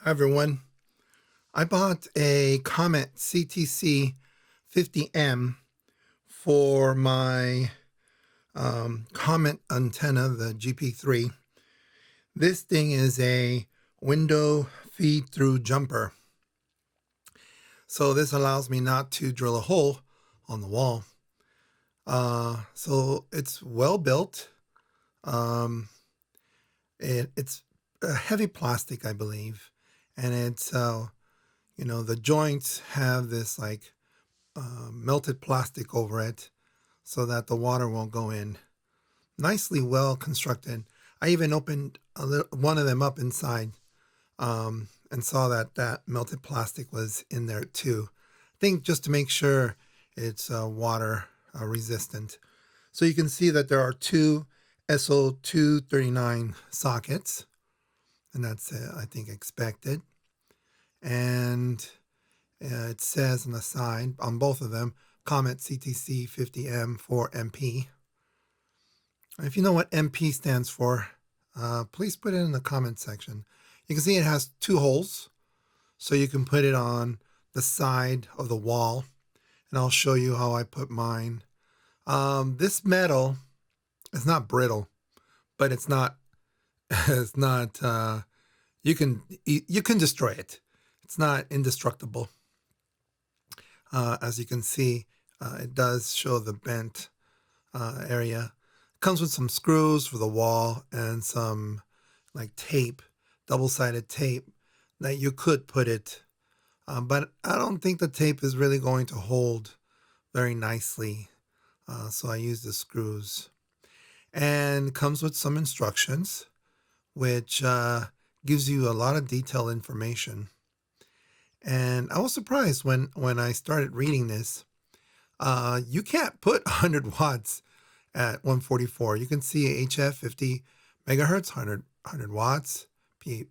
Hi everyone. I bought a Comet CTC-50M for my Comet antenna, the GP3. This thing is a window feed through jumper. So this allows me not to drill a hole on the wall. So it's well built. It's a heavy plastic, I believe. And it's, the joints have this like melted plastic over it so that the water won't go in. Nicely well constructed. I even opened one of them up inside and saw that melted plastic was in there too. I think just to make sure it's water resistant. So you can see that there are two SO239 sockets, and that's I think expected. And it says on the side on both of them, Comet CTC-50M for MP. If you know what MP stands for, please put it in the comment section. You can see it has two holes, so you can put it on the side of the wall, and I'll show you how I put mine. This metal is not brittle, but it's not you can destroy it. It's not indestructible. As you can see, it does show the bent area. It comes with some screws for the wall and some like tape, double-sided tape that you could put it. But I don't think the tape is really going to hold very nicely. So I use the screws. And comes with some instructions, which gives you a lot of detailed information. And I was surprised when I started reading this. You can't put 100 watts at 144. You can see HF 50 megahertz, 100 watts, PEP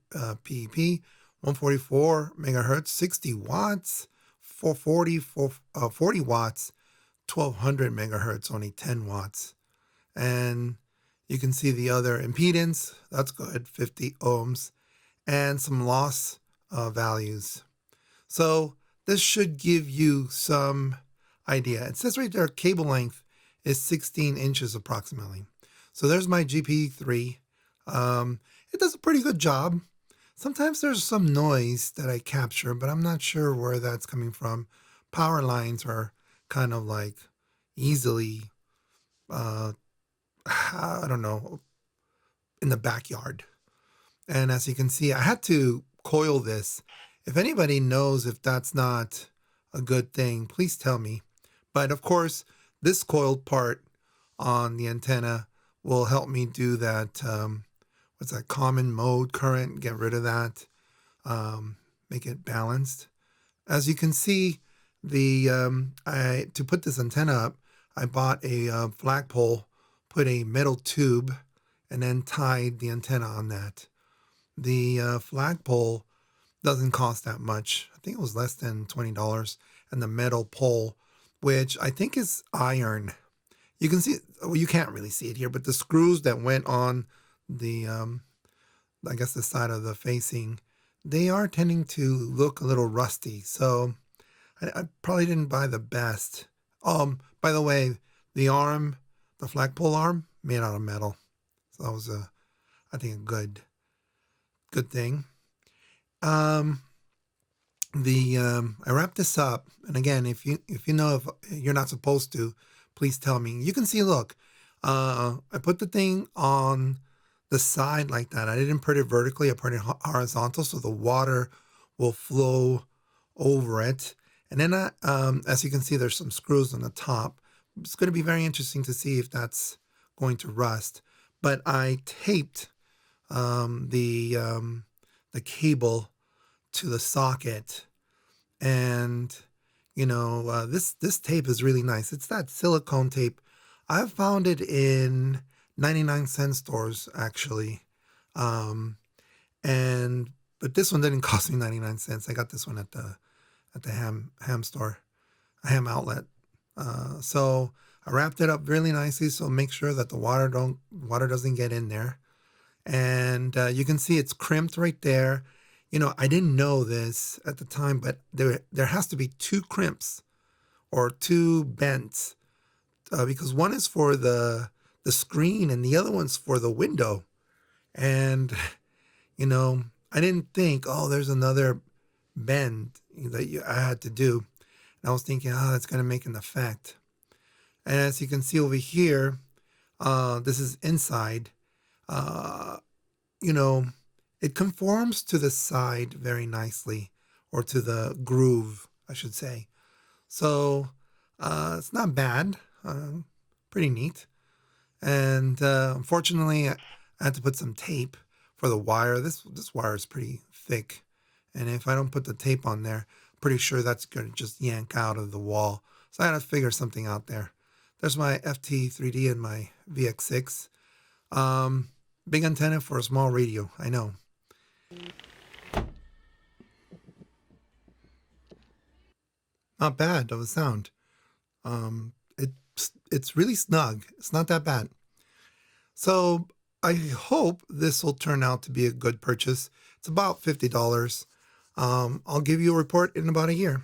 144 megahertz, 60 watts, 440, 40 watts, 1200 megahertz, only 10 watts. And you can see the other impedance, that's good, 50 ohms, and some loss values. So this should give you some idea. It says right there, cable length is 16 inches approximately. So there's my GP3. It does a pretty good job. Sometimes there's some noise that I capture, but I'm not sure where that's coming from. Power lines are kind of like easily, I don't know, in the backyard. And as you can see, I had to coil this. If anybody knows if that's not a good thing, please tell me. But of course, this coiled part on the antenna will help me do that, what's that, common mode current, get rid of that, make it balanced. As you can see, to put this antenna up, I bought a flagpole, put a metal tube, and then tied the antenna on that. The flagpole doesn't cost that much. I think it was less than $20. And the metal pole, which I think is iron. You can see, well, you can't really see it here, but the screws that went on the, I guess the side of the facing, they are tending to look a little rusty. So I probably didn't buy the best. By the way, the arm, the flagpole arm, made out of metal. So that was I think a good thing. I wrapped this up, and again, if you know if you're not supposed to, please tell me. You can see, look, I put the thing on the side like that. I didn't put it vertically, I put it horizontal so the water will flow over it. And then as you can see, there's some screws on the top. It's going to be very interesting to see if that's going to rust. But I taped the cable to the socket, and this tape is really nice. It's that silicone tape. I've found it in 99-cent stores actually, but this one didn't cost me 99 cents. I got this one at the ham store, a ham outlet. So I wrapped it up really nicely, so make sure that the water doesn't get in there. And you can see it's crimped right there. I didn't know this at the time, but there has to be two crimps or two bends, because one is for the screen and the other one's for the window. And I didn't think, oh, there's another bend that I had to do. And I was thinking, oh, that's going to make an effect. And as you can see over here, this is inside. Uh, you know, it conforms to the side very nicely, or to the groove, I should say. So it's not bad. Pretty neat. And unfortunately, I had to put some tape for the wire. This wire is pretty thick, and if I don't put the tape on there, I'm pretty sure that's going to just yank out of the wall. So I had to figure something out there. There's my FT3D and my VX6. Big antenna for a small radio, I know. Not bad of a sound. It's really snug. It's not that bad. So I hope this will turn out to be a good purchase. It's about $50. I'll give you a report in about a year.